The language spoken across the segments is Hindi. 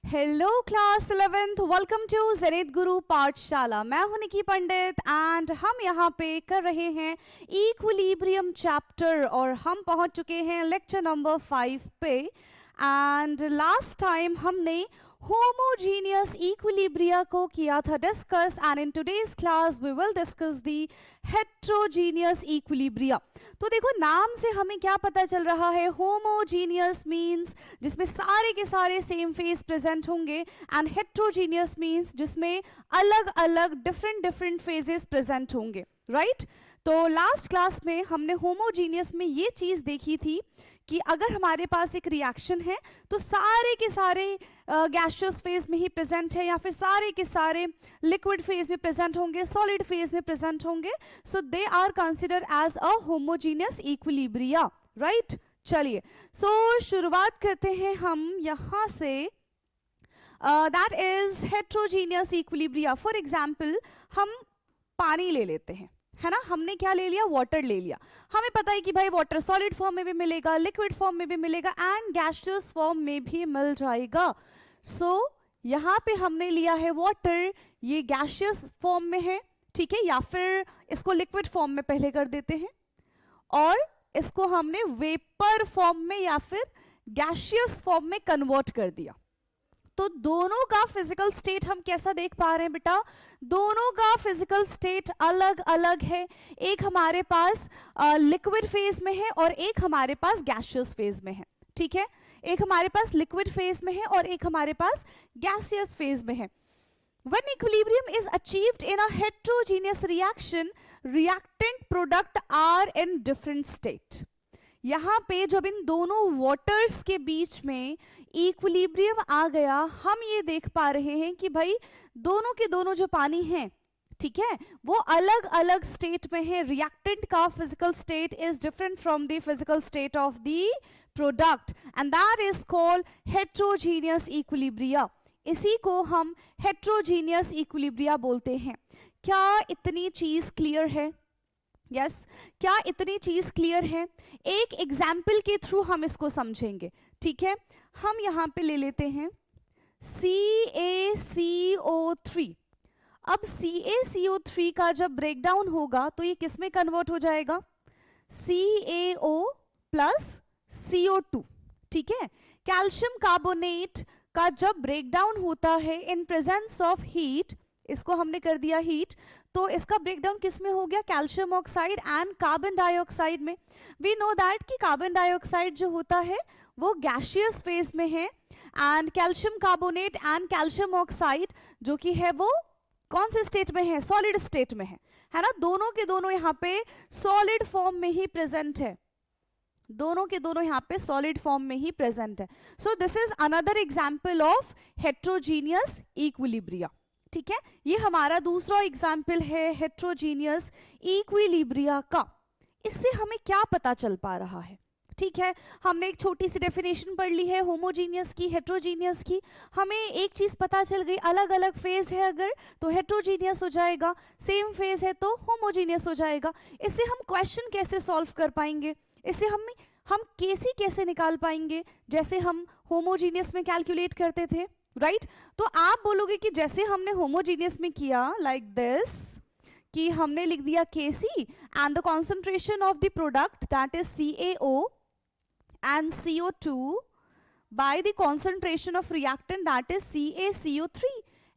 Hello class 11th, welcome to Zenith Guru Pathshala. मैं हूं निकी पंडित एंड हम यहाँ पे कर रहे हैं इक्विलिब्रियम चैप्टर और हम पहुंच चुके हैं लेक्चर नंबर 5 पे। एंड लास्ट टाइम हमने होमोजीनियस इक्विलिब्रिया को किया था discuss and in today's class we will discuss the heterogeneous equilibria. तो देखो नाम से हमें क्या पता चल रहा है, होमोजीनियस मीन्स जिसमें सारे के सारे सेम फेस प्रेजेंट होंगे एंड हेट्रोजीनियस मीन्स जिसमें अलग अलग डिफरेंट फेजेस प्रेजेंट होंगे, राइट? तो लास्ट क्लास में हमने होमोजीनियस में ये चीज देखी थी कि अगर हमारे पास एक रिएक्शन है तो सारे के सारे गैसियस फेज में ही प्रेजेंट है या फिर सारे के सारे लिक्विड फेज में प्रेजेंट होंगे, सॉलिड फेज में प्रेजेंट होंगे, so they are consider as a homogeneous equilibria, right? चलिए सो शुरुआत करते हैं हम यहाँ से। That is heterogeneous equilibria. For example हम पानी ले लेते हैं, है ना? हमने क्या ले लिया? वाटर ले लिया। हमें पता है कि भाई वाटर सॉलिड फॉर्म में भी मिलेगा, लिक्विड फॉर्म में भी मिलेगा एंड गैसियस फॉर्म में भी मिल जाएगा। सो यहाँ पे हमने लिया है वाटर, ये गैसियस फॉर्म में है, ठीक है? या फिर इसको लिक्विड फॉर्म में पहले कर देते हैं और इसको हमने वेपर फॉर्म में या फिर गैसियस फॉर्म में कन्वर्ट कर दिया। तो दोनों का फिजिकल स्टेट हम कैसा देख पा रहे हैं बेटा? दोनों का फिजिकल स्टेट अलग अलग है। एक हमारे पास लिक्विड फेज में है और एक हमारे पास गैसियस फेज में है, ठीक है? एक हमारे पास लिक्विड फेज में है और एक हमारे पास गैसियस फेज में है। When equilibrium is achieved in a heterogeneous reaction, reactant product are in different state. यहाँ पे जब इन दोनों वाटर्स के बीच में इक्विलिब्रियम आ गया, हम ये देख पा रहे हैं कि भाई दोनों के दोनों जो पानी है, ठीक है, वो अलग अलग स्टेट में है। रिएक्टेंट का physical state is different from the physical state of the product and that is called heterogeneous equilibria. इसी को हम हेट्रोजीनियस इक्विलिब्रिया बोलते हैं। क्या इतनी चीज क्लियर है? यस क्या इतनी चीज क्लियर है? एक एग्जाम्पल के थ्रू हम इसको समझेंगे, ठीक है? हम यहां पे ले लेते हैं CaCO3। अब CaCO3 का जब ब्रेकडाउन होगा तो ये किस में कन्वर्ट हो जाएगा? CaO प्लस CO2, ठीक है? कैल्शियम कार्बोनेट का जब ब्रेकडाउन होता है इन प्रेजेंस ऑफ हीट, इसको हमने कर दिया हीट, तो इसका ब्रेकडाउन किस में हो गया? Calcium oxide and carbon dioxide में। वी नो दैट कि कार्बन डाइऑक्साइड जो होता है वो गैसियस फेज में है and calcium carbonate and calcium oxide जो कि है वो कौन से स्टेट में है? सॉलिड स्टेट में है ना? दोनों के दोनों यहाँ पे सॉलिड फॉर्म में ही प्रेजेंट है, दोनों के दोनों यहाँ पे सॉलिड फॉर्म में ही प्रेजेंट है। सो this is another example of heterogeneous equilibria, ठीक है? ये हमारा दूसरा एग्जाम्पल है हेट्रोजीनियस इक्विलिब्रिया का। इससे हमें क्या पता चल पा रहा है? ठीक है, हमने एक छोटी सी डेफिनेशन पढ़ ली है होमोजीनियस की, हेट्रोजीनियस की। हमें एक चीज पता चल गई, अलग अलग फेज है अगर तो हेट्रोजीनियस हो जाएगा, सेम फेज है तो होमोजीनियस हो जाएगा। इससे हम क्वेश्चन कैसे सॉल्व कर पाएंगे? इससे हम केसी कैसे निकाल पाएंगे जैसे हम होमोजीनियस में कैलकुलेट करते थे, राइट? तो आप बोलोगे कि जैसे हमने होमोजीनियस में किया लाइक दिस कि हमने लिख दिया Kc and the concentration of the product that is CaO and CO2 by the concentration of reactant that is CaCO3,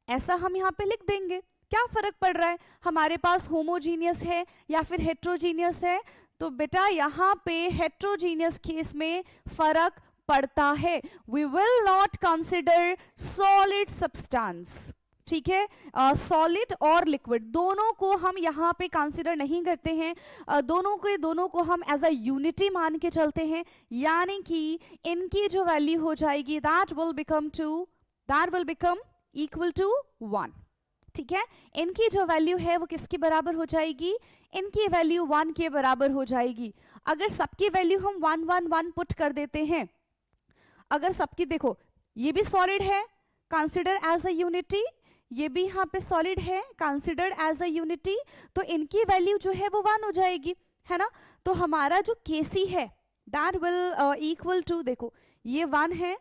ऐसा हम यहाँ पे लिख देंगे। क्या फर्क पड़ रहा है? हमारे पास होमोजीनियस है या फिर हेट्रोजीनियस है? तो बेटा यहाँ पे हेट्रोजीनियस केस में फर्क पड़ता है। We will not consider solid substance, ठीक है? सॉलिड और लिक्विड दोनों को हम यहाँ पे कंसिडर नहीं करते हैं। दोनों को हम एज अ यूनिटी मान के चलते हैं, यानी कि इनकी जो वैल्यू हो जाएगी that will become equal to 1, ठीक है? इनकी जो वैल्यू है वो किसके बराबर हो जाएगी? इनकी वैल्यू 1 के बराबर हो जाएगी। अगर सबकी वैल्यू हम 1 1 1 पुट कर देते हैं, अगर सबकी, देखो ये भी सॉलिड है, कंसिडर एज अ यूनिटी, ये भी यहाँ पे सॉलिड है, कंसिडर एज अ यूनिटी, तो इनकी वैल्यू जो है वो 1 हो जाएगी, है ना? तो हमारा जो Kc है दैट विल इक्वल टू, देखो ये 1 है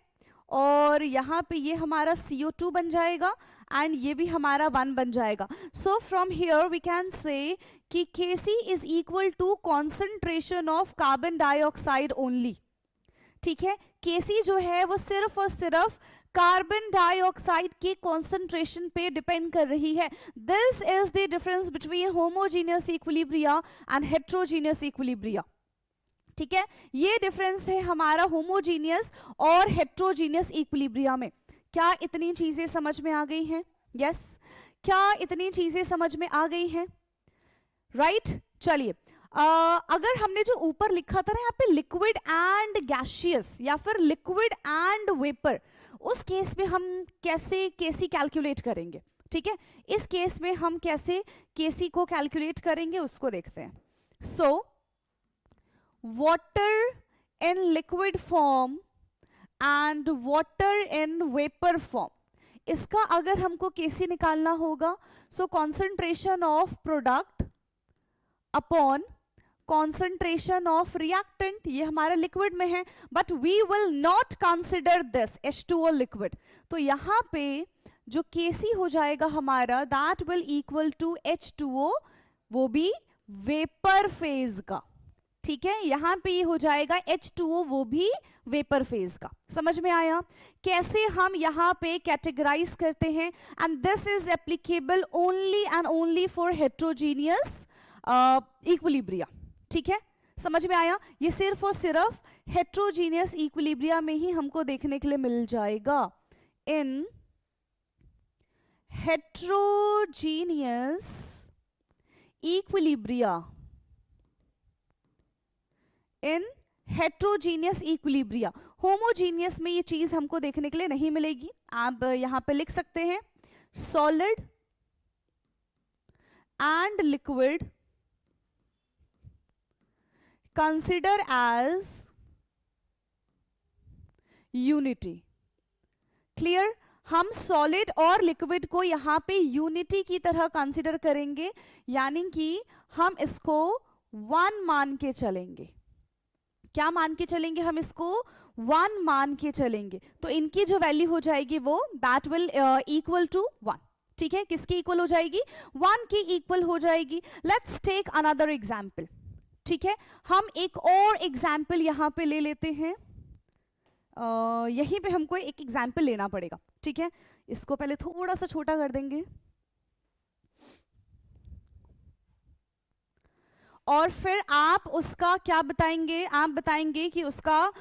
और यहाँ पे ये हमारा CO2 बन जाएगा एंड ये भी हमारा 1 बन जाएगा. So from here we can say कि Kc is equal to concentration of carbon dioxide only. ठीक है, Kc जो है वो सिर्फ और सिर्फ कार्बन डाइऑक्साइड के कॉन्सेंट्रेशन पे डिपेंड कर रही है. This is the difference between homogeneous equilibria and heterogeneous equilibria. ठीक है, ये डिफरेंस है हमारा होमोजीनियस और हेट्रोजीनियस इक्विलिब्रिया में. क्या इतनी चीजें समझ में आ गई हैं? यस, क्या इतनी चीजें समझ में आ गई हैं? राइट. चलिए, अगर हमने जो ऊपर लिखा था ना यहाँ पे लिक्विड एंड गैसियस या फिर लिक्विड एंड वेपर, उस केस में हम कैसे Kc कैलकुलेट करेंगे? ठीक है, इस केस में हम कैसे Kc को कैलकुलेट करेंगे उसको देखते हैं. सो water in liquid form and water in vapor form, इसका अगर हमको Kc निकालना होगा, so concentration of product upon concentration of reactant, ये हमारा लिक्विड में है, but we will not consider this H2O liquid. तो यहाँ पे जो Kc हो जाएगा हमारा, that will equal to H2O, वो भी वेपर फेज का. ठीक है, यहां पे ये हो जाएगा H2O, वो भी वेपर फेज का. समझ में आया कैसे हम यहां पे कैटेगराइज करते हैं? And this is applicable only and only for heterogeneous equilibria. ठीक है, समझ में आया? ये सिर्फ और सिर्फ हेट्रोजीनियस इक्विलिब्रिया में ही हमको देखने के लिए मिल जाएगा. इन हेट्रोजीनियस इक्विलिब्रिया, इन हेट्रोजीनियस इक्विलिब्रिया. होमोजीनियस में ये चीज हमको देखने के लिए नहीं मिलेगी. आप यहां पे लिख सकते हैं solid and liquid consider as unity. Clear? हम सॉलिड और लिक्विड को यहां पे यूनिटी की तरह कंसिडर करेंगे, यानी कि हम इसको 1 मान के चलेंगे. क्या मान के चलेंगे? हम इसको 1 मान के चलेंगे. तो इनकी जो वैल्यू हो जाएगी वो दैट विल इक्वल टू 1. ठीक है, किसकी इक्वल हो जाएगी? 1 की इक्वल हो जाएगी. Let's take another example. ठीक है, हम एक और एग्जाम्पल यहां पे ले लेते हैं. यहीं पे हमको एक एग्जाम्पल लेना पड़ेगा. ठीक है, इसको पहले थोड़ा सा छोटा कर देंगे और फिर आप उसका क्या बताएंगे? आप बताएंगे कि उसका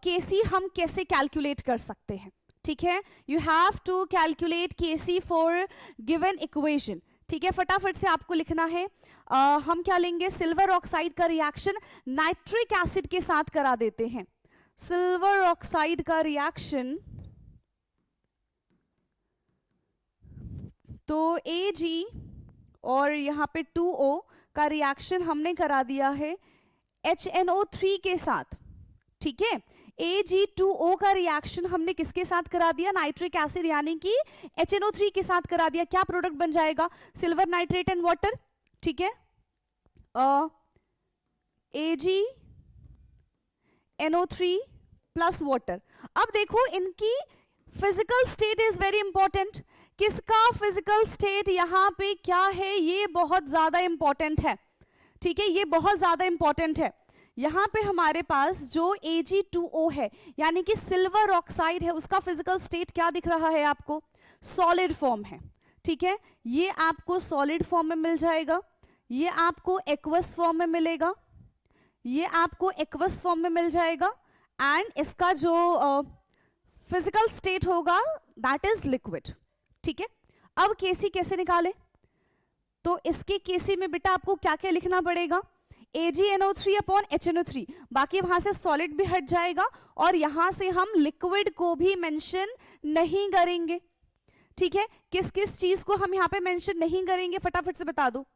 Kc हम कैसे कैलकुलेट कर सकते हैं. ठीक है, you have to calculate Kc for given equation. ठीक है, फटाफट से आपको लिखना है. हम क्या लेंगे? सिल्वर ऑक्साइड का रिएक्शन नाइट्रिक एसिड के साथ करा देते हैं. सिल्वर ऑक्साइड का रिएक्शन, तो Ag और यहाँ पे 2O का रिएक्शन हमने करा दिया है HNO3 के साथ. ठीक है, Ag2O का रिएक्शन हमने किसके साथ करा दिया? नाइट्रिक एसिड यानी कि HNO3 के साथ करा दिया. क्या प्रोडक्ट बन जाएगा? Silver nitrate and water. ठीक है, AgNO3 प्लस वाटर. अब देखो इनकी physical state is very important. किसका फिजिकल स्टेट यहां पे क्या है? ये बहुत ज्यादा इंपॉर्टेंट है. ठीक है, ये बहुत ज्यादा इंपॉर्टेंट है. यहां पे हमारे पास जो Ag2O है यानी कि सिल्वर ऑक्साइड है, उसका फिजिकल स्टेट क्या दिख रहा है आपको? सॉलिड फॉर्म है. ठीक है, ये आपको सॉलिड फॉर्म में मिल जाएगा, ये आपको एक्वस फॉर्म में मिलेगा, ये आपको एक्वस फॉर्म में मिल जाएगा, एंड इसका जो फिजिकल स्टेट होगा दैट इज लिक्विड. ठीक है, अब Kc कैसे निकालें? तो इसके Kc में बेटा आपको क्या क्या लिखना पड़ेगा? AgNO3 upon HNO3. बाकी वहां से सॉलिड भी हट जाएगा और यहां से हम लिक्विड को भी मेंशन नहीं करेंगे. ठीक है, किस किस चीज को हम यहाँ पे मेंशन नहीं करेंगे फटाफट से बता दो.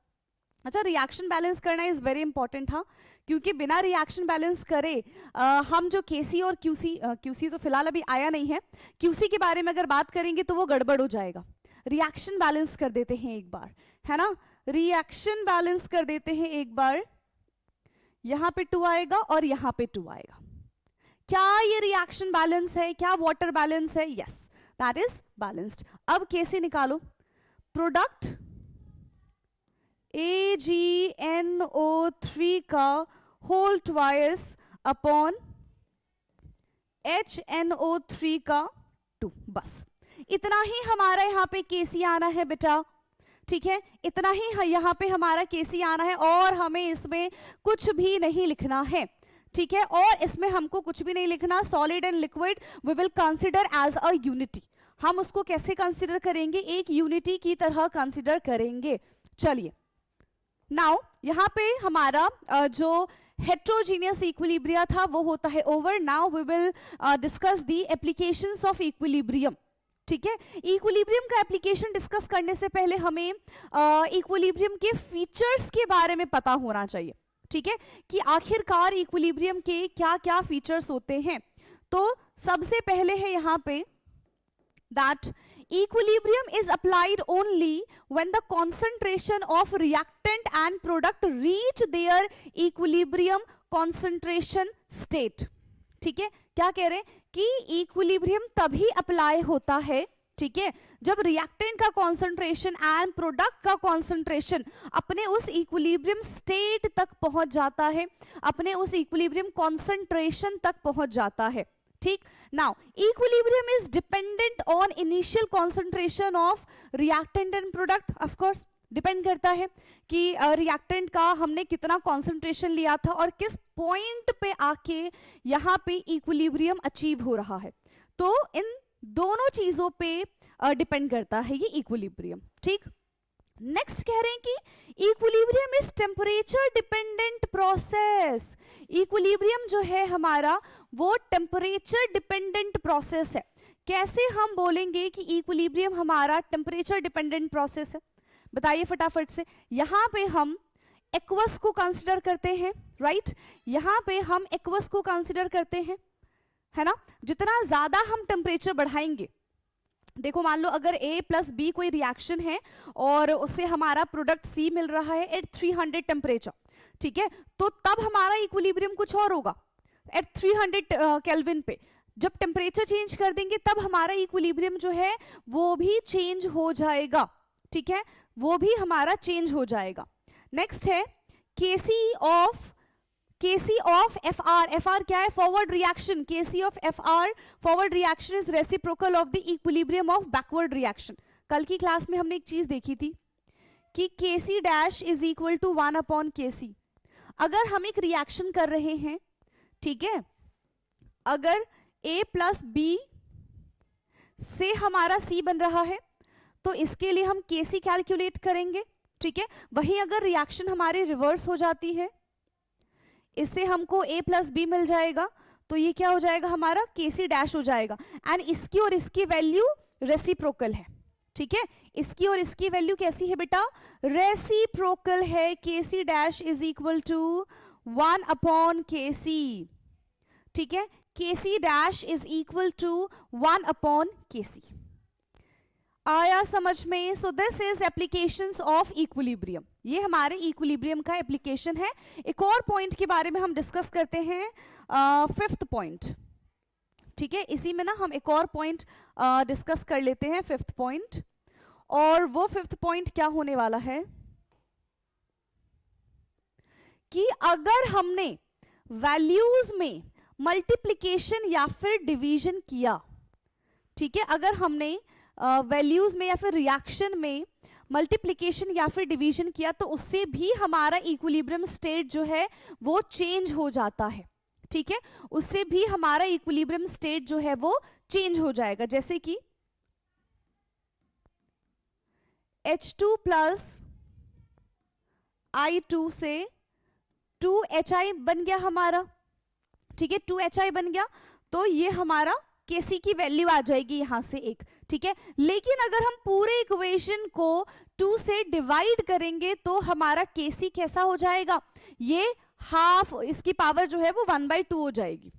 अच्छा, रिएक्शन बैलेंस करना इज वेरी इंपॉर्टेंट. हाँ, क्योंकि बिना रिएक्शन बैलेंस करे हम जो Kc और QC तो फिलहाल अभी आया नहीं है, QC के बारे में अगर बात करेंगे तो वो गड़बड़ हो जाएगा. रिएक्शन बैलेंस कर देते हैं एक बार, है ना? रिएक्शन बैलेंस कर देते हैं एक बार. यहां पे 2 आएगा और यहां पे 2 आएगा. क्या ये रिएक्शन बैलेंस है, क्या वाटर बैलेंस है? Yes, that is balanced. अब कैसे निकालो? प्रोडक्ट AgNO3 का होल ट्वाइस अपॉन HNO3 का 2, बस इतना ही हमारा यहाँ पे Kc आना है बेटा, ठीक है, इतना ही यहाँ पे हमारा Kc आना है और हमें इसमें कुछ भी नहीं लिखना है, ठीक है, और इसमें हमको कुछ भी नहीं लिखना। Solid and liquid we will consider as a unity. हम उसको कैसे कंसिडर करेंगे? एक यूनिटी की तरह कंसिडर करेंगे। चलिए, नाउ यहाँ पे हमारा जो हेट्रोजीनियस इक्विलिब्रिया था वो होता है over. Now we will discuss the applications of equilibrium, ठीक है। इक्विलिब्रियम का एप्लीकेशन डिस्कस करने से पहले हमें इक्विलिब्रियम के फीचर्स के बारे में पता होना चाहिए, ठीक है, कि आखिरकार इक्विलिब्रियम के क्या क्या फीचर्स होते हैं। तो सबसे पहले है यहाँ पे that equilibrium is applied only when the concentration of reactant and product reach their equilibrium concentration state, ठीक है। क्या कह रहे हैं कि इक्विलिब्रियम तभी अप्लाई होता है, ठीक है, जब रिएक्टेंट का कॉन्सेंट्रेशन एंड प्रोडक्ट का कॉन्सेंट्रेशन अपने उस इक्विलिब्रियम स्टेट तक पहुंच जाता है, अपने उस इक्विलिब्रियम कॉन्सेंट्रेशन तक पहुंच जाता है, ठीक। Now equilibrium is dependent on initial concentration of reactant and product. Of course depend करता है कि रिएक्टेंट का हमने कितना कॉन्सेंट्रेशन लिया था और किस पॉइंट पे आके यहाँ पे इक्विलिब्रियम अचीव हो रहा है। तो इन दोनों चीजों पे डिपेंड करता है ये इक्विलिब्रियम, ठीक। नेक्स्ट कह रहे हैं कि equilibrium is temperature dependent process. Equilibrium जो है हमारा वो टेम्परेचर डिपेंडेंट प्रोसेस है। कैसे हम बोलेंगे कि इक्विलिब्रियम हमारा टेम्परेचर डिपेंडेंट प्रोसेस है? बताइए फटाफट से। यहां पे हम एक्वस को कंसिडर करते हैं, राइट, यहां पे हम एक्वस को कंसिडर करते हैं, है ना। जितना ज्यादा हम टेम्परेचर बढ़ाएंगे, देखो मान लो अगर A प्लस B कोई रिएक्शन है और उससे हमारा प्रोडक्ट C मिल रहा है एट 300 टेम्परेचर, ठीक है, तो तब हमारा इक्विलिब्रियम कुछ और होगा एट 300 केल्विन पे। जब टेम्परेचर चेंज कर देंगे तब हमारा इक्विलिब्रियम जो है वो भी चेंज हो जाएगा, ठीक है, वो भी हमारा चेंज हो जाएगा। नेक्स्ट है Kc ऑफ Fr। Fr क्या है? Forward reaction. Kc of Fr forward reaction is reciprocal of the equilibrium of backward reaction. कल की क्लास में हमने एक चीज देखी थी कि Kc dash is equal to 1 upon Kc। अगर हम एक रिएक्शन कर रहे हैं, ठीक है, अगर A प्लस B से हमारा C बन रहा है तो इसके लिए हम Kc कैलकुलेट करेंगे, ठीक है। वहीं अगर रिएक्शन हमारी रिवर्स हो जाती है, इससे हमको A प्लस बी मिल जाएगा, तो ये क्या हो जाएगा? हमारा Kc डैश हो जाएगा। एंड इसकी और इसकी वैल्यू रेसिप्रोकल है, ठीक है, इसकी और इसकी वैल्यू कैसी है बेटा? रेसिप्रोकल है। Kc dash is equal to 1 upon Kc, ठीक है, Kc dash is equal to 1 upon Kc। आया समझ में? So this is applications of equilibrium. ये हमारे इक्विलिब्रियम का एप्लीकेशन है। एक और पॉइंट के बारे में हम डिस्कस करते हैं, फिफ्थ पॉइंट, ठीक है, इसी में ना हम एक और पॉइंट डिस्कस कर लेते हैं, फिफ्थ पॉइंट। और वो फिफ्थ पॉइंट क्या होने वाला है कि अगर हमने वैल्यूज में मल्टीप्लिकेशन या फिर डिवीजन किया, ठीक है, अगर हमने वैल्यूज में या फिर रिएक्शन में मल्टीप्लिकेशन या फिर डिवीजन किया तो उससे भी हमारा इक्विलिब्रियम स्टेट जो है वो चेंज हो जाता है, ठीक है, उससे भी हमारा इक्विलिब्रियम स्टेट जो है वो चेंज हो जाएगा। जैसे कि H2 प्लस I2 से 2HI बन गया हमारा, ठीक है, 2HI बन गया, तो ये हमारा Kc की वैल्यू आ जाएगी यहां से एक, ठीक है। लेकिन अगर हम पूरे इक्वेशन को 2 से डिवाइड करेंगे तो हमारा Kc कैसा हो जाएगा? ये हाफ, इसकी पावर जो है वो 1/2 हो जाएगी,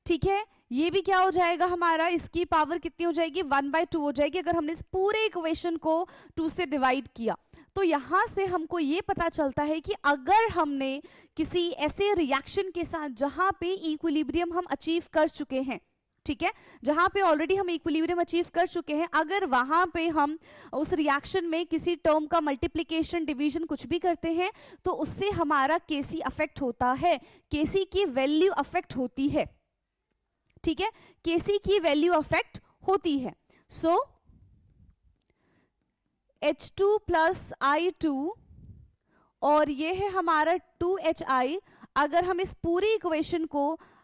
ठीक है। ये भी क्या हो जाएगा हमारा, इसकी पावर कितनी हो जाएगी, 1/2 हो जाएगी अगर हमने इस पूरे इक्वेशन को 2 से डिवाइड किया। तो यहां से हमको ये पता चलता है कि अगर हमने किसी ऐसे रिएक्शन के साथ जहां पे इक्विलिब्रियम हम अचीव कर चुके हैं, ठीक है, जहां पे ऑलरेडी हम इक्विलिब्रियम अचीव कर चुके हैं, अगर वहां पे हम उस रिएक्शन में किसी टर्म का मल्टीप्लिकेशन डिवीजन कुछ भी करते हैं तो उससे हमारा केसी अफेक्ट होता है, केसी की वैल्यू अफेक्ट होती है, ठीक है, केसी की वैल्यू अफेक्ट होती है। सो H2 प्लस I2 और ये है हमारा 2HI, अगर हम इस पूरी इक्वेशन को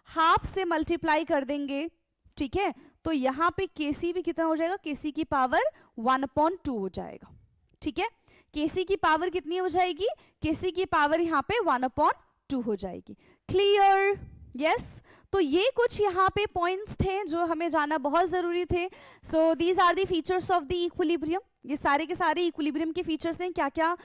हाफ से मल्टीप्लाई कर देंगे, ठीक है, तो यहां पे केसी भी कितना हो जाएगा, केसी की पावर 1/2 हो जाएगा, ठीक है, केसी की पावर कितनी हो जाएगी, केसी की पावर यहां पे 1/2 हो जाएगी। क्लियर? यस। तो ये कुछ यहाँ पे पॉइंट्स थे जो हमें जाना बहुत जरूरी थे। So these are the features of the equilibrium, ये सारे के सारे इक्विलिब्रियम के फीचर्स हैं, क्या क्या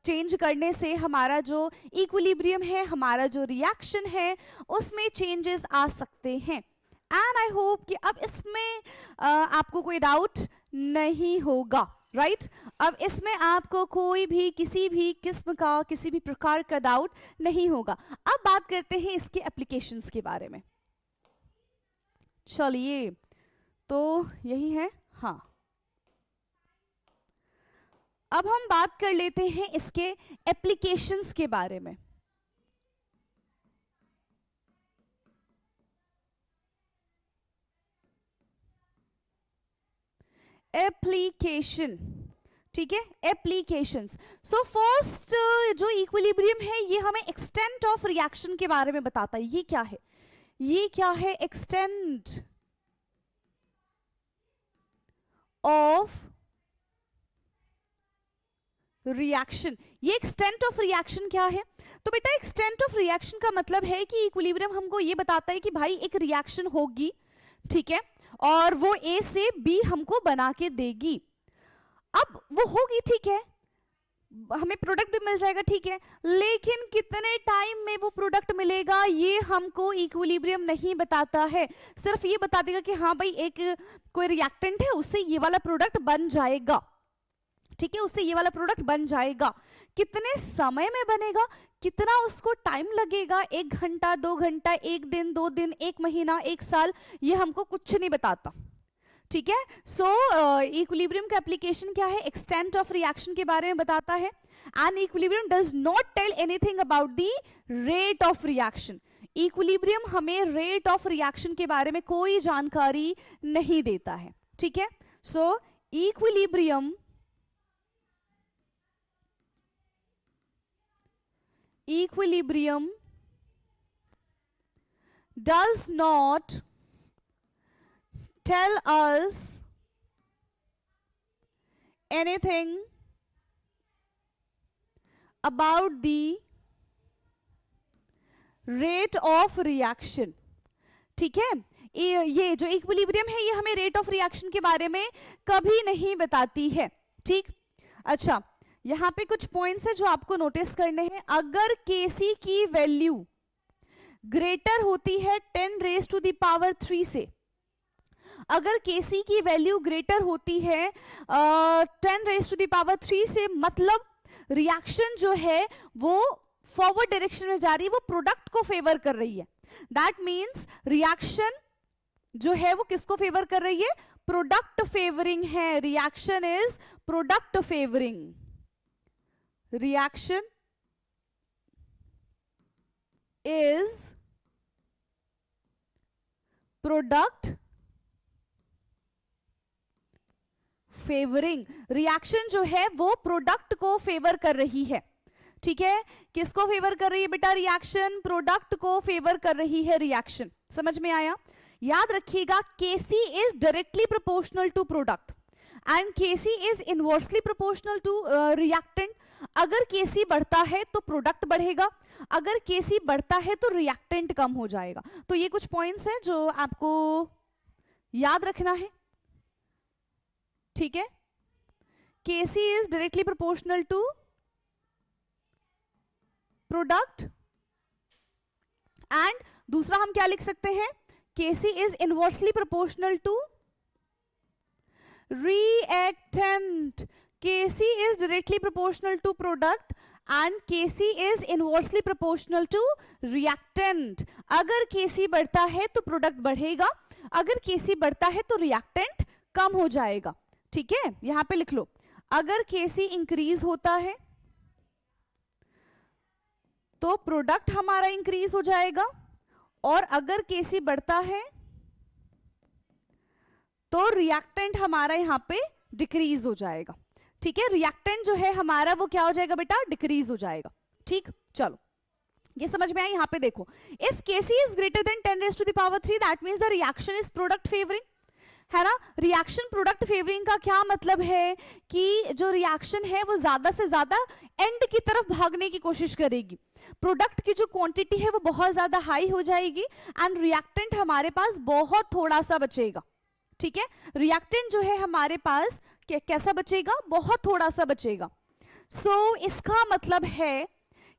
चेंज करने से हमारा जो इक्विलिब्रियम है, हमारा जो रिएक्शन है, उसमें चेंजेस आ सकते हैं। एंड आई होप कि अब इसमें आपको कोई डाउट नहीं होगा, राइट? अब इसमें आपको कोई भी किसी भी किस्म का, किसी भी प्रकार का डाउट नहीं होगा। अब बात करते हैं इसके एप्लीकेशंस के बारे में। चलिए, तो यही है, हाँ। अब हम बात कर लेते हैं इसके एप्लीकेशंस के बारे में। एप्लीकेशन, ठीक है, एप्लीकेशंस। सो फर्स्ट जो इक्विलिब्रियम है ये हमें एक्सटेंट ऑफ रिएक्शन के बारे में बताता है। ये क्या है, ये क्या है, एक्सटेंट ऑफ रिएक्शन। ये एक्सटेंट ऑफ रिएक्शन क्या है? तो बेटा एक्सटेंट ऑफ रिएक्शन का मतलब है कि इक्विलिब्रियम हमको ये बताता है कि भाई एक रिएक्शन होगी, ठीक है, और वो ए से बी हमको बना के देगी। अब वो होगी, ठीक है, हमें प्रोडक्ट भी मिल जाएगा, ठीक है, लेकिन कितने टाइम में वो प्रोडक्ट मिलेगा ये हमको इक्विलिब्रियम नहीं बताता है। सिर्फ ये बता देगा कि हाँ भाई एक कोई रिएक्टेंट है, उससे ये वाला प्रोडक्ट बन जाएगा, ठीक है, उससे ये वाला प्रोडक्ट बन जाएगा। कितने समय में बनेगा, कितना उसको टाइम लगेगा, 1 घंटा, 2 घंटा, 1 दिन, 2 दिन, 1 महीना, 1 साल, ये हमको कुछ नहीं बताता, ठीक है। सो इक्विलिब्रियम का एप्लीकेशन क्या है, एक्सटेंट ऑफ रिएक्शन के बारे में बताता है। And equilibrium does not tell anything about the rate of reaction. Equilibrium हमें रेट ऑफ रिएक्शन के बारे में कोई जानकारी नहीं देता है, ठीक है। सो equilibrium does not tell us anything about the rate of reaction, ठीक है। ये जो इक्विलिब्रियम है ये हमें रेट ऑफ रिएक्शन के बारे में कभी नहीं बताती है, ठीक। अच्छा, यहां पे कुछ पॉइंट्स है जो आपको नोटिस करने हैं। अगर केसी की वैल्यू ग्रेटर होती है 10⁻³ से, अगर केसी की वैल्यू ग्रेटर होती है 10⁻³ से, मतलब रिएक्शन जो है वो फॉरवर्ड डायरेक्शन में जा रही है, वो प्रोडक्ट को फेवर कर रही है। दैट मीन्स रिएक्शन जो है वो किसको फेवर कर रही है, प्रोडक्ट फेवरिंग है। Reaction is product favouring, reaction is product favoring। Reaction जो है वो प्रोडक्ट को फेवर कर रही है, ठीक है। किसको फेवर कर रही है बेटा, रिएक्शन प्रोडक्ट को फेवर कर रही है। रिएक्शन समझ में आया? याद रखिएगा, KC is directly proportional to product and KC is inversely proportional to reactant. अगर केसी बढ़ता है तो प्रोडक्ट बढ़ेगा, अगर केसी बढ़ता है तो रिएक्टेंट कम हो जाएगा। तो ये कुछ पॉइंट्स हैं जो आपको याद रखना है, ठीक है। KC is directly proportional to product and दूसरा हम क्या लिख सकते हैं, Kc is inversely proportional to reactant. Kc is directly proportional to product and Kc is inversely proportional to reactant. अगर Kc बढ़ता है तो प्रोडक्ट बढ़ेगा, अगर Kc बढ़ता है तो रिएक्टेंट कम हो जाएगा. ठीक है, यहां पे लिख लो. अगर Kc इंक्रीज होता है तो प्रोडक्ट हमारा इंक्रीज हो जाएगा, और अगर Kc बढ़ता है तो रिएक्टेंट हमारा यहां पे डिक्रीज हो जाएगा. ठीक है, रिएक्टेंट जो है हमारा वो क्या हो जाएगा बेटा, डिक्रीज हो जाएगा. ठीक, चलो ये समझ में आई. यहां पे देखो, if Kc is greater than 10 raised to the power 3 that means the reaction is product favouring. है ना, रिएक्शन प्रोडक्ट फेवरिंग का क्या मतलब है कि जो रिएक्शन है वो ज्यादा से ज्यादा एंड की तरफ भागने की कोशिश करेगी. प्रोडक्ट की जो क्वांटिटी है वो बहुत ज्यादा हाई हो जाएगी एंड रिएक्टेंट हमारे पास बहुत थोड़ा सा बचेगा. ठीक है, रिएक्टेंट जो है हमारे पास कैसा बचेगा, बहुत थोड़ा सा बचेगा. सो इसका मतलब है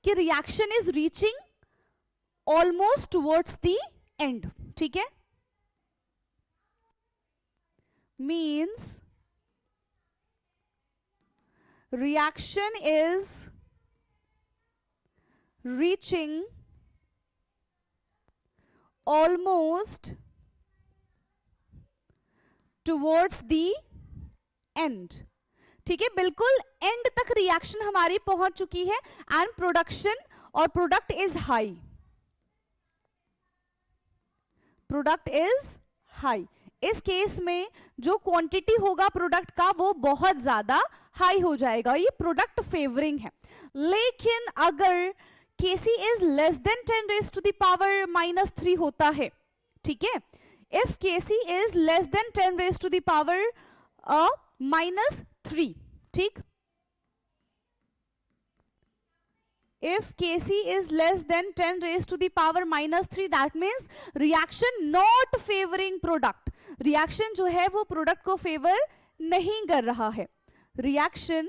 कि reaction is reaching almost towards the end. ठीक है, means reaction is reaching almost towards the end. ठीक है, बिल्कुल एंड तक रिएक्शन हमारी पहुंच चुकी है एंड प्रोडक्शन और product is high. Product is high. इस केस में जो क्वांटिटी होगा प्रोडक्ट का वो बहुत ज्यादा हाई हो जाएगा. ये प्रोडक्ट फेवरिंग है. लेकिन अगर Kc is less than 10 raised to the power -3 होता है, ठीक है, if Kc is less than 10 raised to the power -3, ठीक, if Kc is less than 10 raised to the power -3 that means reaction not favoring product. Reaction जो है वो प्रोडक्ट को फेवर नहीं कर रहा है. रिएक्शन,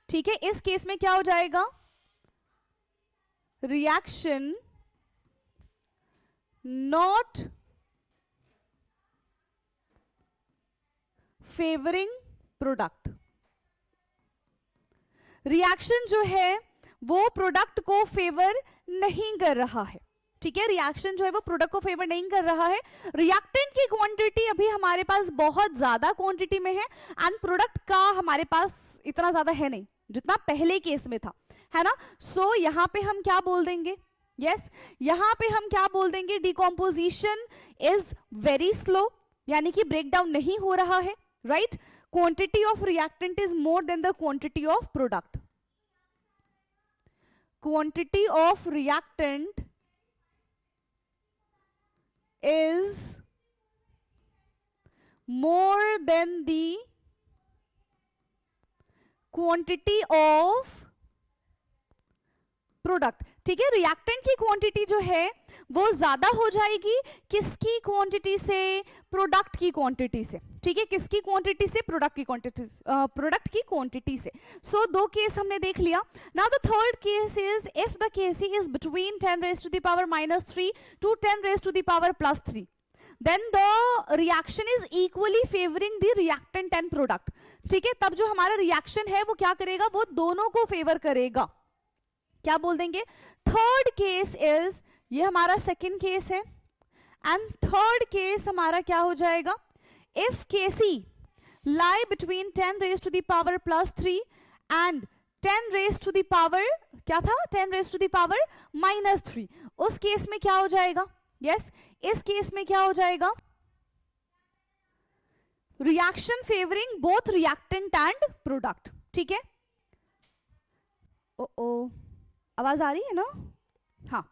ठीक है, इस केस में क्या हो जाएगा, reaction not favouring product. Reaction जो है वो प्रोडक्ट को फेवर नहीं कर रहा है. ठीक है, रिएक्शन जो है वो प्रोडक्ट को फेवर नहीं कर रहा है. रिएक्टेंट की क्वांटिटी अभी हमारे पास बहुत ज्यादा क्वांटिटी में है एंड प्रोडक्ट का हमारे पास इतना ज्यादा है नहीं जितना पहले केस में था. है ना, सो यहां पे हम क्या बोल देंगे, यस, यहां पे हम क्या बोल देंगे, डिकम्पोजिशन इज वेरी स्लो, यानी कि ब्रेकडाउन नहीं हो रहा है. Right, quantity of reactant is more than the quantity of product. Quantity of reactant is more than the quantity of product. ठीक है, रिएक्टेंट की क्वांटिटी जो है वो ज्यादा हो जाएगी किसकी क्वांटिटी से, प्रोडक्ट की क्वांटिटी से. ठीक है, किसकी क्वांटिटी से, प्रोडक्ट की क्वांटिटी, प्रोडक्ट की क्वांटिटी से. सो दो केस हमने देख लिया. Now the third case is if the Kc is between 10 raised to the power -3 to 10 raised to the power +3 then the reaction is equally favoring the reactant and product. ठीक है, तब जो हमारा रिएक्शन है वो क्या करेगा, वो दोनों को फेवर करेगा. क्या बोल देंगे, थर्ड केस इज, ये हमारा सेकंड केस है एंड थर्ड केस हमारा क्या हो जाएगा, if Kc lie between 10 raised to the power +3 and 10 raised to the power, क्या था, 10 raised to the power -3, उस केस में क्या हो जाएगा, यस, इस केस में क्या हो जाएगा, reaction favouring both reactant and product. ठीक है, ओ आवाज आ रही है ना, हाँ.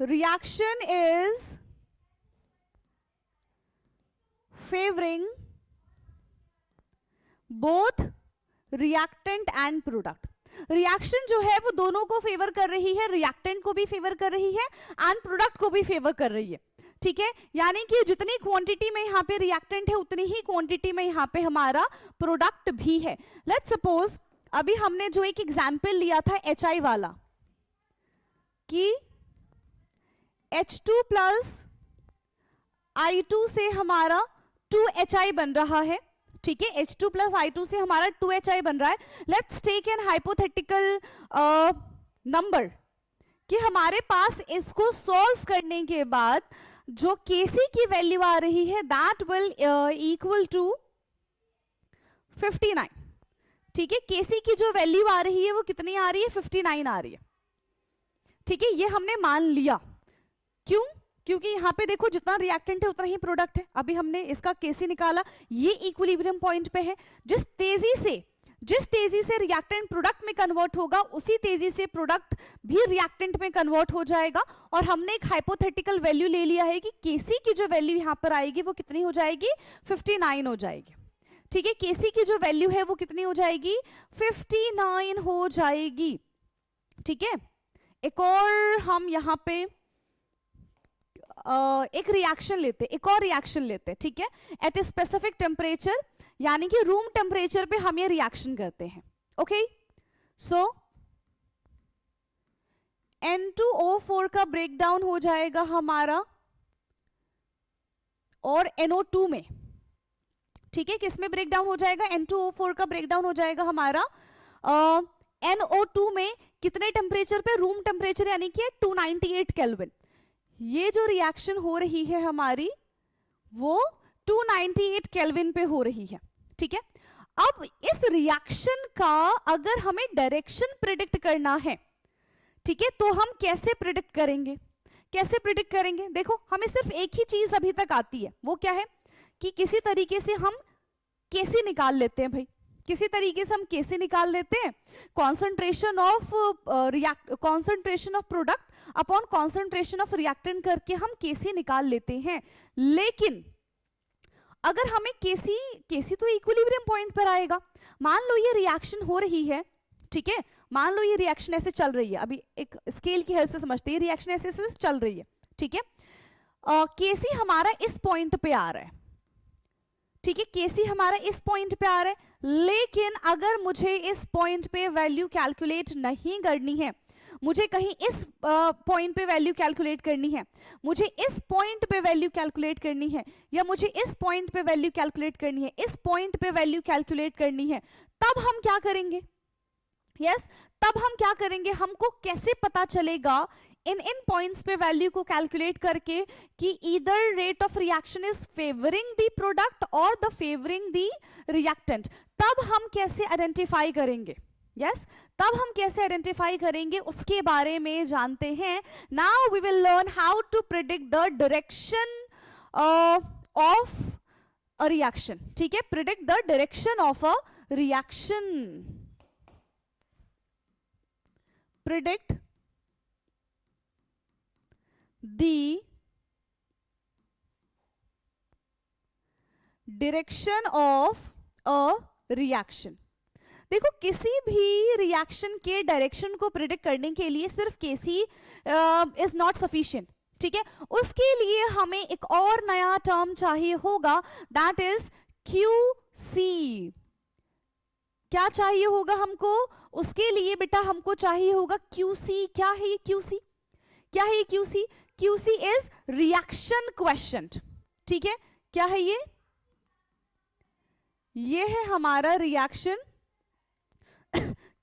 Reaction is favouring both reactant and product. Reaction जो है वो दोनों को फेवर कर रही है, रिएक्टेंट को भी फेवर कर रही है एंड प्रोडक्ट को भी फेवर कर रही है. ठीक है, यानी कि जितनी क्वांटिटी में यहाँ पे रिएक्टेंट है उतनी ही क्वांटिटी में यहाँ पे हमारा प्रोडक्ट भी है. लेट्स सपोज अभी हमने जो एक एग्जाम्पल लिया था HI वाला कि H2 प्लस I2 से हमारा 2HI बन रहा है, ठीक है, H2 प्लस I2 से हमारा 2HI बन रहा है. Let's take an hypothetical number कि हमारे पास इसको सॉल्व करने के बाद जो Kc की वैल्यू आ रही है दैट विल इक्वल टू 59. ठीक है, Kc की जो वैल्यू आ रही है वो कितनी आ रही है, 59 आ रही है. ठीक है, ये हमने मान लिया. क्यों? क्योंकि यहाँ पे देखो जितना रिएक्टेंट है उतना ही प्रोडक्ट है. अभी हमने इसका Kc निकाला, ये इक्विलिब्रियम पॉइंट पे है. जिस तेजी से रिएक्टेंट प्रोडक्ट में कन्वर्ट होगा उसी तेजी से प्रोडक्ट भी रिएक्टेंट में कन्वर्ट हो जाएगा. और हमने एक हाइपोथेटिकल वैल्यू ले लिया है कि Kc की जो वैल्यू यहाँ पर आएगी वो कितनी हो जाएगी, 59 हो जाएगी. ठीक है, Kc की जो वैल्यू है वो कितनी हो जाएगी, 59 हो जाएगी. ठीक है, एक और हम यहाँ पे एक रिएक्शन लेते, एक और रिएक्शन लेते. ठीक है, एट ए स्पेसिफिक टेम्परेचर, यानी कि रूम टेम्परेचर पे हम ये रिएक्शन करते हैं. ओके, सो N2O4 का ब्रेकडाउन हो जाएगा हमारा और NO2 में. ठीक है, किस में ब्रेकडाउन हो जाएगा, N2O4 का ब्रेकडाउन हो जाएगा हमारा NO2 में. कितने टेम्परेचर पे, रूम टेम्परेचर यानी कि 298 केल्विन. ये जो रिएक्शन हो रही है हमारी वो 298 केल्विन पे हो रही है. ठीक है, अब इस रिएक्शन का अगर हमें डायरेक्शन प्रिडिक्ट करना है, ठीक है, तो हम कैसे प्रिडिक्ट करेंगे, कैसे प्रिडिक्ट करेंगे. देखो हमें सिर्फ एक ही चीज अभी तक आती है, वो क्या है कि किसी तरीके से हम Kc निकाल लेते हैं. भाई किसी तरीके से हम Kc निकाल लेते हैं, concentration of product upon concentration of reactant करके हम Kc निकाल लेते हैं. लेकिन अगर हमें Kc तो इक्विलिब्रियम पॉइंट पर आएगा. मान लो ये रिएक्शन हो रही है, ठीक है, मान लो ये रिएक्शन ऐसे चल रही है. अभी एक स्केल की हेल्प से समझते हैं, रिएक्शन ऐसे ऐसे चल रही है. ठीक है, Kc हमारा इस पॉइंट पे आ रहा है. ठीक है, Kc हमारा इस पॉइंट पे आ रहा है. लेकिन अगर मुझे इस पॉइंट पे वैल्यू कैलकुलेट नहीं करनी है, मुझे कहीं इस पॉइंट पे वैल्यू कैलकुलेट करनी है, मुझे इस पॉइंट पे वैल्यू कैलकुलेट करनी है, या मुझे इस पॉइंट पे वैल्यू कैलकुलेट करनी है, इस पॉइंट पे वैल्यू कैलकुलेट करनी है, तब हम क्या करेंगे, यस, तब हम क्या करेंगे, हमको कैसे पता चलेगा इन पॉइंट्स पे वैल्यू को कैलकुलेट करके कि either rate of reaction is favouring the product और द फेवरिंग द रिएक्टेंट. तब हम कैसे आइडेंटिफाई करेंगे, यस, तब हम कैसे आइडेंटिफाई करेंगे उसके बारे में जानते हैं. Now we will learn how to predict the direction of a reaction. ठीक है, predict the direction of a reaction, predict the direction of a reaction. देखो किसी भी रिएक्शन के डायरेक्शन को प्रिडिक्ट करने के लिए सिर्फ Kc इज नॉट सफिशिएंट. ठीक है, उसके लिए हमें एक और नया टर्म चाहिए होगा, दैट इज QC. क्या चाहिए होगा हमको, उसके लिए बेटा हमको चाहिए होगा QC. क्या है ये QC, क्या है ये QC? QC is reaction question. ठीक है, क्या है ये है हमारा reaction.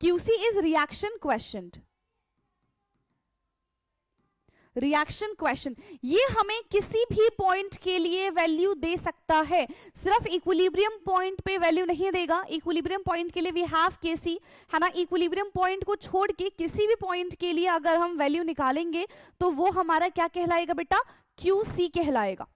QC is reaction question, reaction question. ये हमें किसी भी पॉइंट के लिए वैल्यू दे सकता है, सिर्फ इक्विलिब्रियम पॉइंट पे वैल्यू नहीं देगा. इक्विलिब्रियम पॉइंट के लिए वी हैव Kc, है ना. इक्विलिब्रियम पॉइंट को छोड़ के किसी भी पॉइंट के लिए अगर हम वैल्यू निकालेंगे तो वो हमारा क्या कहलाएगा बेटा, QC कहलाएगा.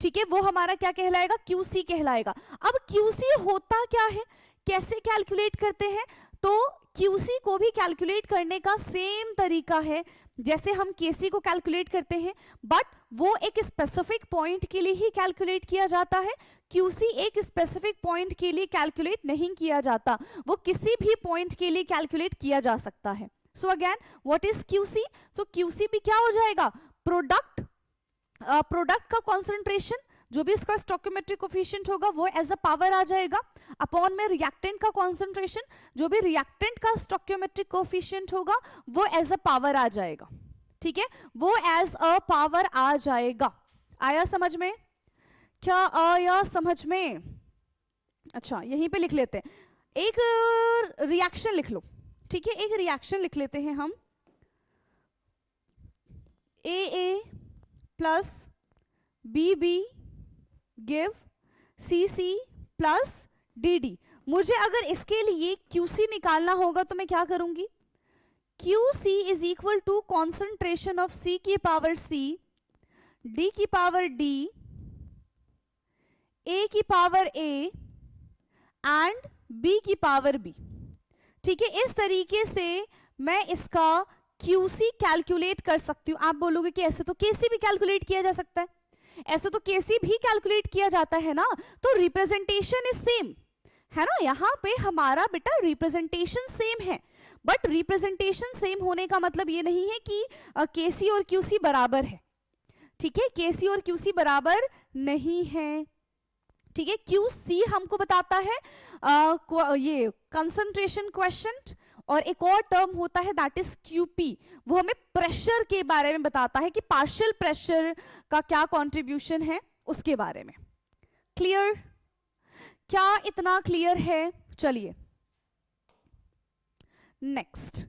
ठीक है, वो हमारा क्या कहलाएगा, QC कहलाएगा. अब QC होता क्या है, कैसे कैलकुलेट करते हैं, तो QC को भी कैलकुलेट करने का सेम तरीका है जैसे हम Kc को कैलकुलेट करते हैं, बट वो एक स्पेसिफिक पॉइंट के लिए ही कैलकुलेट किया जाता है. QC एक स्पेसिफिक पॉइंट के लिए कैलकुलेट नहीं किया जाता, वो किसी भी पॉइंट के लिए कैलकुलेट किया जा सकता है. So again what is QC? तो QC भी क्या हो जाएगा, प्रोडक्ट का कॉन्सेंट्रेशन, जो भी इसका स्टोइकियोमेट्रिक कोफिशिएंट होगा वो एज अ पावर आ जाएगा, अपॉन में रिएक्टेंट का कॉन्सेंट्रेशन, जो भी रिएक्टेंट का स्टोइकियोमेट्रिक कोफिशिएंट होगा वो एज अ पावर आ जाएगा. ठीक है, वो एज अ पावर आ जाएगा। आया समझ में? क्या आया समझ में? अच्छा यहीं पे लिख लेते हैं, एक रिएक्शन लिख लो, ठीक है, एक रिएक्शन लिख लेते हैं हम, A plus B give C plus D. मुझे अगर इसके लिए QC निकालना होगा तो मैं क्या करूंगी, QC is equal to concentration of C की पावर C, D की पावर D, A की पावर A एंड B की पावर B। ठीक है, इस तरीके से मैं इसका QC कैलकुलेट कर सकती हूं। आप बोलोगे कि ऐसे तो KC भी कैलकुलेट किया जा सकता है, ऐसे तो KC भी कैलकुलेट किया जाता है ना, तो रिप्रेजेंटेशन इज सेम है ना, यहां पे हमारा बेटा रिप्रेजेंटेशन सेम है, बट रिप्रेजेंटेशन सेम होने का मतलब ये नहीं है कि KC और QC बराबर है। ठीक है, KC और QC बराबर नहीं है। ठीक है, QC हमको बताता है ये कंसंट्रेशन क्वेश्चन, और एक और टर्म होता है दैट इज QP, वो हमें प्रेशर के बारे में बताता है कि पार्शियल प्रेशर का क्या कंट्रीब्यूशन है उसके बारे में। क्लियर? क्या इतना क्लियर है? चलिए next,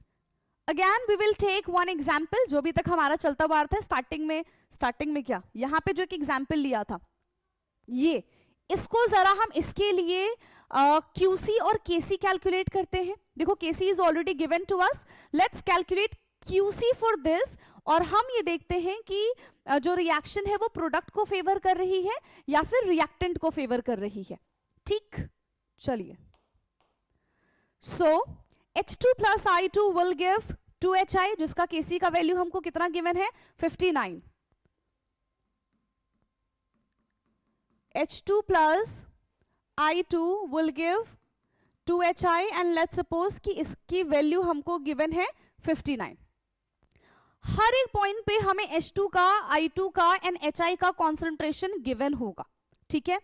again we will take one example, जो भी तक हमारा चलता हुआ था स्टार्टिंग में क्या, यहां पे जो एक एग्जाम्पल लिया था, ये इसको जरा हम इसके लिए QC और KC कैलकुलेट करते हैं। देखो KC is already given to us, let's calculate QC for this, और हम ये देखते हैं कि जो रिएक्शन है वो प्रोडक्ट को फेवर कर रही है या फिर रिएक्टेंट को फेवर कर रही है। ठीक, चलिए, सो H2 plus I2 will give 2HI, जिसका KC का वैल्यू हमको कितना गिवन है, 59। H2 plus I2 will give 2HI and let's suppose कि इसकी वैल्यू हमको गिवन है 59। हर एक पॉइंट पे हमें H2 का, I2 का एंड HI का कॉन्सेंट्रेशन गिवन होगा। ठीक है,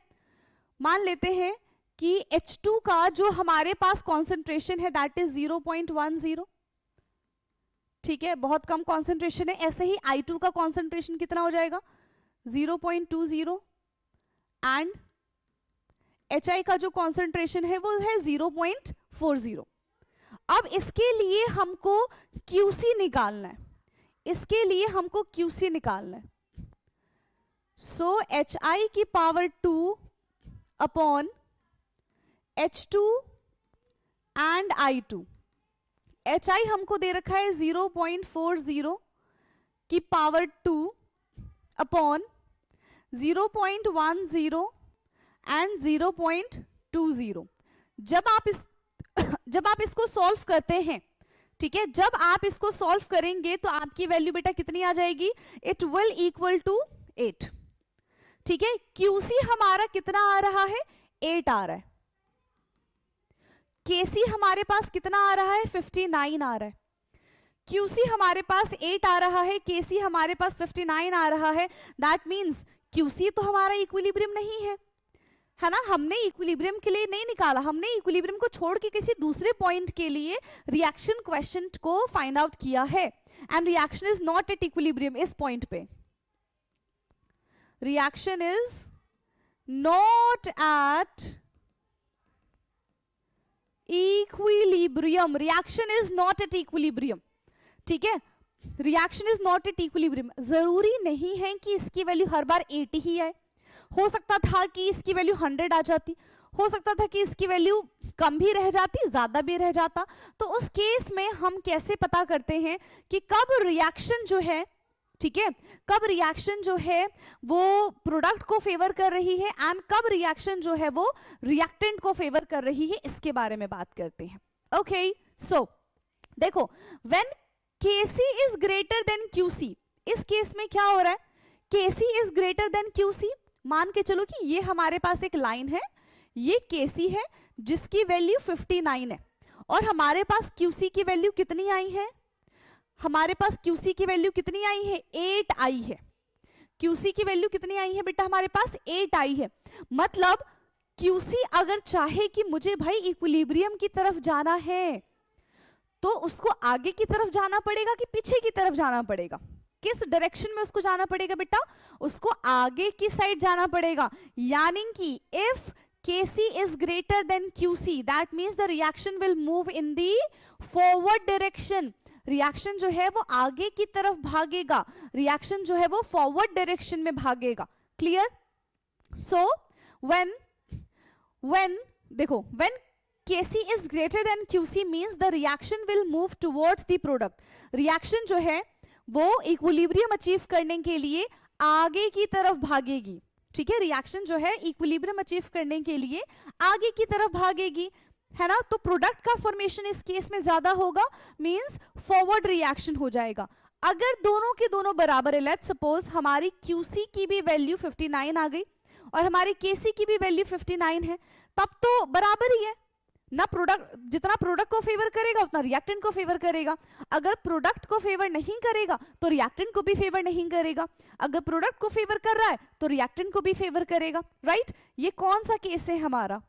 मान लेते हैं कि H2 का जो हमारे पास कॉन्सेंट्रेशन है दैट इज 0.10। ठीक है, बहुत कम कॉन्सेंट्रेशन है। ऐसे ही I2 का कॉन्सेंट्रेशन कितना हो जाएगा, 0.20, एंड HI का जो कॉन्सेंट्रेशन है वो है 0.40। अब इसके लिए हमको QC निकालना है, इसके लिए हमको QC निकालना है। सो HI की power 2 upon H2 and I2। HI हमको दे रखा है 0.40 की पावर 2 अपॉन 0.10 एंड 0.20। जब आप इसको सॉल्व करते हैं, ठीक है, जब आप इसको सॉल्व करेंगे तो आपकी वैल्यू बेटा कितनी आ जाएगी, इट विल इक्वल टू 8। ठीक है, QC हमारा कितना आ रहा है, 8 आ रहा है। KC हमारे पास कितना आ रहा है, 59 आ रहा है। QC हमारे पास 8 आ रहा है, KC हमारे पास 59 आ रहा है। दैट मीन्स QC तो हमारा इक्विलिब्रियम नहीं है ना, हमने इक्विलिब्रियम के लिए नहीं निकाला, हमने इक्विलिब्रियम को छोड़ के किसी दूसरे पॉइंट के लिए रिएक्शन क्वेश्चन को फाइंड आउट किया है, and reaction is not at equilibrium. इस पॉइंट पे reaction is not at equilibrium, reaction is not at equilibrium. ठीक है, reaction is not at equilibrium. जरूरी नहीं है कि इसकी वैल्यू हर बार 80 ही आए, हो सकता था कि इसकी वैल्यू 100 आ जाती, हो सकता था कि इसकी वैल्यू कम भी रह जाती, ज्यादा भी रह जाता। तो उस केस में हम कैसे पता करते हैं कि कब रिएक्शन जो है, ठीक है, कब रिएक्शन जो है वो प्रोडक्ट को फेवर कर रही है एंड कब रिएक्शन जो है वो रिएक्टेंट को फेवर कर रही है, इसके बारे में बात करते हैं। ओके, सो देखो, when KC is greater than QC, इस केस में क्या हो रहा है, KC is greater than QC। मान के चलो कि ये हमारे पास एक लाइन है, ये KC है जिसकी वैल्यू 59 है, और हमारे पास QC की वैल्यू कितनी आई है, हमारे पास QC की वैल्यू कितनी आई है, 8 आई है। QC की वैल्यू कितनी आई है बेटा, हमारे पास 8 आई है। मतलब QC अगर चाहे कि मुझे भाई इक्विलिब्रियम की तरफ जाना है, तो उसको आगे की तरफ जाना पड़ेगा कि पीछे की तरफ जाना पड़ेगा, किस डायरेक्शन में उसको जाना पड़ेगा बेटा, उसको आगे की साइड जाना पड़ेगा। यानी कि if Kc is greater than Qc, that means the reaction will move in the forward direction. Reaction जो है वो आगे की तरफ भागेगा, रिएक्शन जो है वो फॉरवर्ड डायरेक्शन में भागेगा। क्लियर? सो when देखो, when Kc is greater than Qc means the reaction will move towards the product. Reaction जो है वो इक्विलिब्रियम अचीव करने के लिए आगे की तरफ भागेगी। ठीक है, रिएक्शन जो है इक्विलिब्रियम अचीव करने के लिए आगे की तरफ भागेगी, है ना। तो प्रोडक्ट का फॉर्मेशन इस केस में ज्यादा होगा, मींस फॉरवर्ड रिएक्शन हो जाएगा। अगर दोनों के दोनों बराबर है, लेट्स सपोज हमारी Qc की भी वैल्यू 59 आ गई और हमारी Kc की भी वैल्यू 59 है, तब तो बराबर ही है ना। प्रोडक्ट जितना प्रोडक्ट को फेवर करेगा उतना रिएक्टेंट को फेवर करेगा। अगर प्रोडक्ट को फेवर नहीं करेगा तो रिएक्टेंट को भी फेवर नहीं करेगा। अगर प्रोडक्ट को फेवर कर रहा है तो रिएक्टेंट को भी फेवर करेगा, राइट। ये कौन सा केस है हमारा?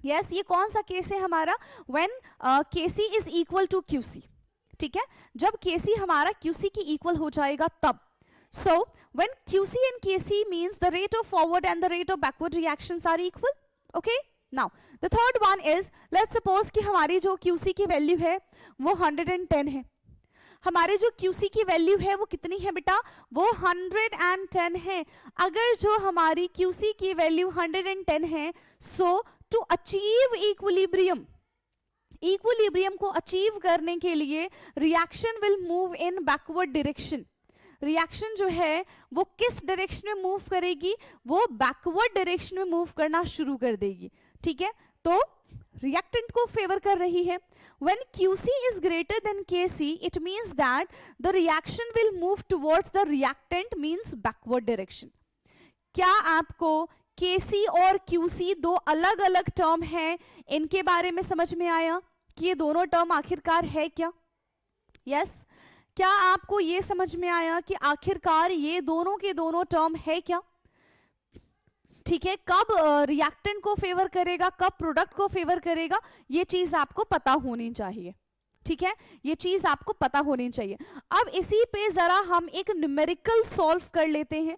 यस, ये कौन सा केस है हमारा? When Kc is equal to Qc। ठीक है, जब Kc हमारा Qc की इक्वल हो जाएगा तब। So when Qc and Kc means the rate of forward and the rate of backward reactions are equal. Okay, now the third one is, let's suppose कि हमारी जो Qc की वैल्यू है वो 110 है। हमारे जो Qc की वैल्यू है वो कितनी है बेटा? वो 110 है। अगर जो हमारी Qc की वैल्यू 110 है, सो टू अचीव इक्विलिब्रियम, इक्विलिब्रियम को अचीव करने के लिए reaction will move in backward direction. Reaction जो है वो किस डायरेक्शन में मूव करेगी? वो बैकवर्ड डायरेक्शन में मूव करना शुरू कर देगी। ठीक है, तो रिएक्टेंट को फेवर कर रही है। When Qc is greater than Kc, it means that the reaction will move towards the reactant, means backward direction. क्या आपको Kc और Qc दो अलग अलग टर्म हैं, इनके बारे में समझ में आया कि ये दोनों टर्म आखिरकार है क्या? यस, क्या आपको ये समझ में आया कि आखिरकार ये दोनों के दोनों टर्म है क्या? ठीक है, कब रिएक्टेंट को फेवर करेगा, कब प्रोडक्ट को फेवर करेगा, ये चीज आपको पता होनी चाहिए। ठीक है, ये चीज आपको पता होनी चाहिए। अब इसी पे जरा हम एक न्यूमेरिकल सॉल्व कर लेते हैं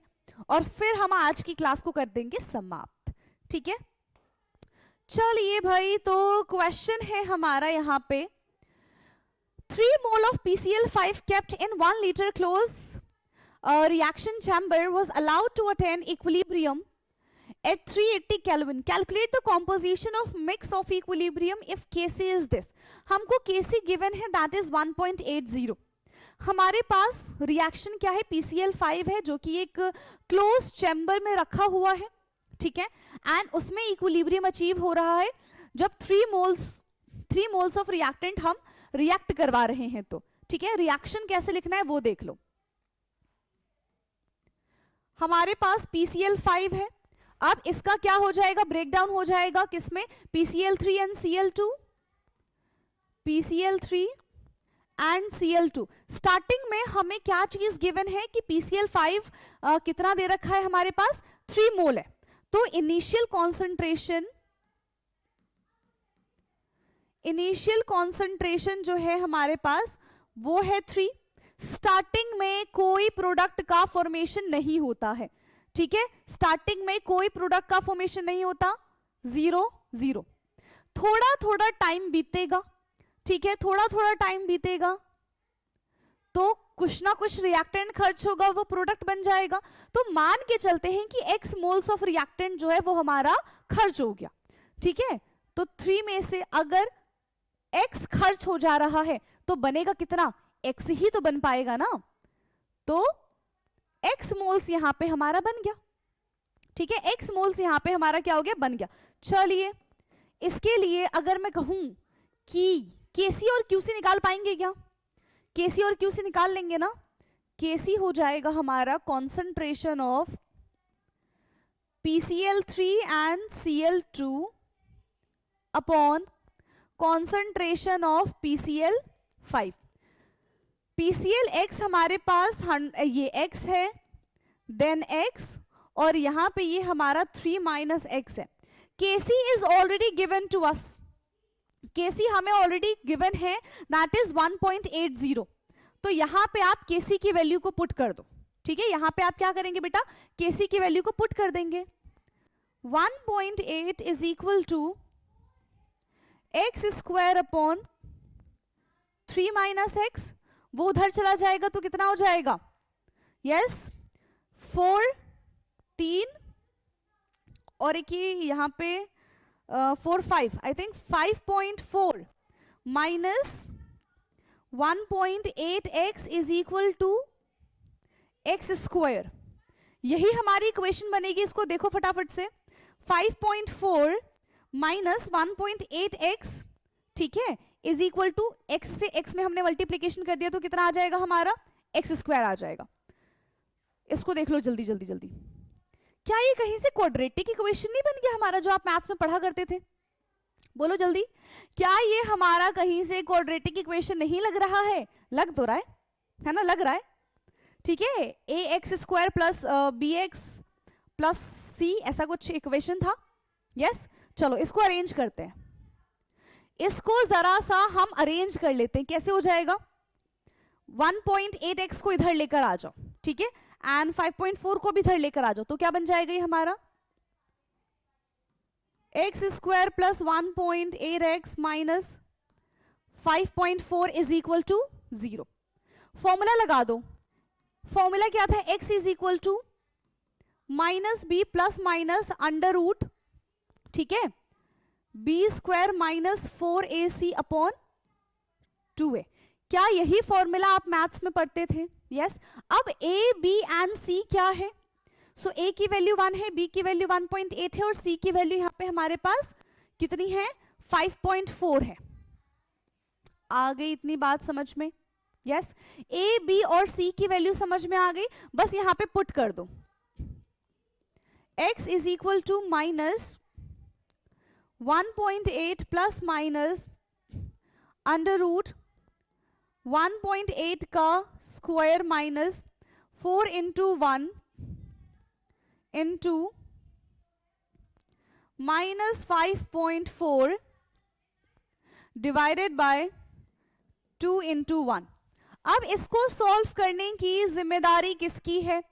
और फिर हम आज की क्लास को कर देंगे समाप्त। ठीक है, चलिए भाई, तो क्वेश्चन है हमारा यहाँ पे, 3 mole of PCl5 kept in 1 liter closed reaction chamber was allowed to attain equilibrium at 380 Kelvin. Calculate the composition of mix of equilibrium if Kc is this. हमको Kc given है, that is 1.80. हमारे पास रिएक्शन क्या है? PCl5 है, जो कि एक क्लोज चैम्बर में रखा हुआ है। ठीक है, एंड उसमें इक्विलिब्रियम अचीव हो रहा है जब 3 मोल्स ऑफ रिएक्टेंट हम रिएक्ट करवा रहे हैं। तो ठीक है, रिएक्शन कैसे लिखना है वो देख लो। हमारे पास PCl5 है, अब इसका क्या हो जाएगा? ब्रेकडाउन हो जाएगा किसमें? PCl3 and Cl2, PCl3 and Cl2। Starting में हमें क्या चीज गिवन है कि PCl5 कितना दे रखा है हमारे पास? 3 मोल है। तो इनिशियल कॉन्सेंट्रेशन जो है हमारे पास वो है 3। स्टार्टिंग में कोई प्रोडक्ट का फॉर्मेशन नहीं होता है। ठीक है, स्टार्टिंग में कोई प्रोडक्ट का फॉर्मेशन नहीं होता, 0 थोड़ा थोड़ा टाइम बीतेगा। ठीक है, थोड़ा थोड़ा टाइम बीतेगा तो कुछ ना कुछ रिएक्टेंट खर्च होगा, वो प्रोडक्ट बन जाएगा। तो मान के चलते हैं कि x मोल्स ऑफ रिएक्टेंट जो है वो हमारा खर्च हो गया। ठीक है, तो 3 में से अगर x खर्च हो जा रहा है तो बनेगा कितना? x ही तो बन पाएगा ना। तो x मोल्स यहां पे हमारा बन गया। ठीक है, x मोल्स यहां पे हमारा क्या हो गया? बन गया। चलिए, इसके लिए अगर मैं कहूं कि Kc और Qc निकाल पाएंगे क्या? Kc और Qc निकाल लेंगे ना। Kc हो जाएगा हमारा concentration of PCl3 and Cl2 upon concentration of PCl5। PClX हमारे पास ये x है, देन x, और यहां पे ये हमारा 3 माइनस x है। Kc is already given to us, Kc हमें ऑलरेडी गिवन है, दैट इज 1.80। तो यहाँ पे आप Kc की वैल्यू को पुट कर दो, ठीक है। यहाँ पे आप क्या करेंगे बेटा, Kc की वैल्यू को पुट कर देंगे। 1.8 is equal to x square upon 3 minus x, वो उधर चला जाएगा तो कितना हो जाएगा, यस 4, 3 और एक ये यहाँ पे 4, 5, I think 5.4 minus 1.8 x is equal to x square, यही हमारी इक्वेशन बनेगी। इसको देखो फटाफट से, 5.4 माइनस 1.8 एक्स, ठीक है, इज इक्वल टू एक्स से एक्स में हमने मल्टीप्लीकेशन कर दिया तो कितना आ जाएगा हमारा, एक्स स्क्वायर आ जाएगा। इसको देख लो जल्दी जल्दी जल्दी, क्या ये कहीं से क्वाड्रेटिक इक्वेशन नहीं बन गया हमारा जो आप मैथ्स में पढ़ा करते थे, बोलो जल्दी, क्या ये हमारा कहीं से क्वाड्रेटिक इक्वेशन नहीं लग रहा है, लग तो रहा है ना, लग रहा है, ठीक है। A X square plus B X plus C, ऐसा कुछ इक्वेशन था, यस। चलो इसको अरेंज करते हैं, इसको जरा सा हम अरेंज कर लेते हैं, कैसे हो जाएगा, 1.8x को इधर लेकर आ जाओ, ठीक है, एंड 5.4 को भी इधर लेकर आ जाओ, तो क्या बन जाएगा ये हमारा, x square plus 1.8x minus 5.4 is equal to 0। Formula लगा दो, फॉर्मूला क्या था, x is equal to minus b plus minus under root, ठीक है, B square minus 4ac upon 2a। क्या यही फॉर्मूला आप मैथ्स में पढ़ते थे, यस। अब a, b एंड c क्या है, सो a की वैल्यू 1 है, b की वैल्यू 1.8 है और c की वैल्यू यहाँ पे हमारे पास कितनी है, 5.4 है। आ गई इतनी बात समझ में, यस। a, b और c की वैल्यू समझ में आ गई, बस यहाँ पे पुट कर दो, x is equal to minus 1.8 plus minus under root 1.8 का square minus 4 into 1 into minus 5.4 divided by 2 into 1। अब इसको सॉल्व करने की जिम्मेदारी किसकी है,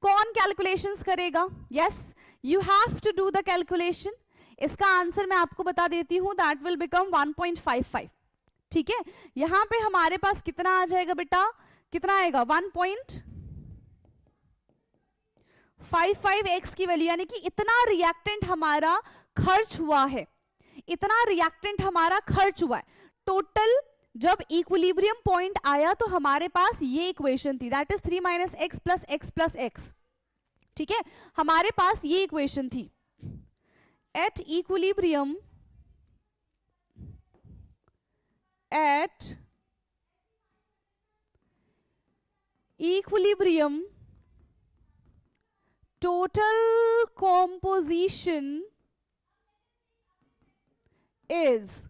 कौन कैलकुलेशंस करेगा, yes, you have to do the calculation. इसका आंसर मैं आपको बता देती हूं, दैट विल बिकम 1.55, ठीक है। यहां पे हमारे पास कितना आ जाएगा बेटा, कितना आएगा, 1.55x की वैल्यू, यानी कि इतना रिएक्टेंट हमारा खर्च हुआ है, इतना रिएक्टेंट हमारा खर्च हुआ है टोटल। जब इक्विलिब्रियम पॉइंट आया तो हमारे पास ये इक्वेशन थी, that is 3 minus x plus x plus x, ठीक है, हमारे पास ये इक्वेशन थी। At equilibrium, at equilibrium total composition is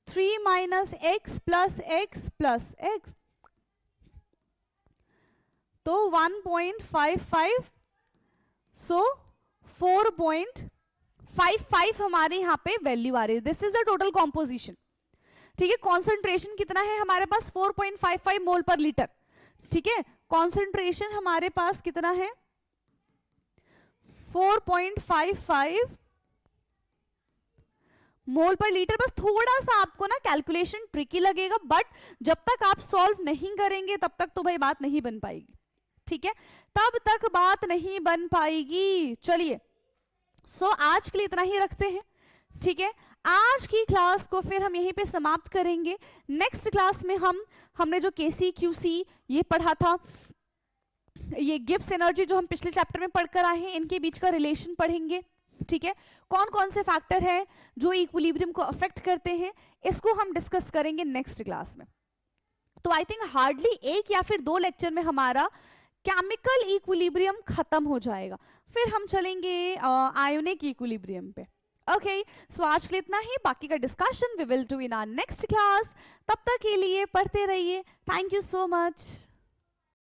3 minus x plus x plus x, तो 1.55, सो 4.55 हमारे यहाँ पे वैल्यू आ रही है, this is the total composition, ठीक है। कॉन्सेंट्रेशन कितना है हमारे पास, 4.55 मोल पर लीटर, ठीक है। कॉन्सेंट्रेशन हमारे पास कितना है, 4.55 मोल पर लीटर। बस थोड़ा सा आपको ना कैलकुलेशन ट्रिकी लगेगा, बट जब तक आप सॉल्व नहीं करेंगे तब तक तो भाई बात नहीं बन पाएगी, ठीक है, तब तक बात नहीं बन पाएगी। चलिए, सो आज के लिए इतना ही रखते हैं, ठीक है। आज की क्लास को फिर हम यहीं पे समाप्त करेंगे। नेक्स्ट क्लास में हमने जो केसी क्यूसी ये पढ़ा था, ये गिब्स एनर्जी जो हम पिछले चैप्टर में पढ़कर आए हैं, इनके बीच का रिलेशन पढ़ेंगे, ठीक है। कौन कौन से फैक्टर हैं जो इक्विलिब्रियम को अफेक्ट करते हैं, इसको हम डिस्कस करेंगे नेक्स्ट क्लास में। तो आई थिंक हार्डली 1 या फिर 2 लेक्चर में हमारा केमिकल इक्विलिब्रियम खत्म हो जाएगा, फिर हम चलेंगे आयोनिक इक्विलिब्रियम पे। ओके, सो आज के लिए इतना ही, बाकी का discussion we will do in our next class. तब तक के लिए पढ़ते रहिए। Thank you so much.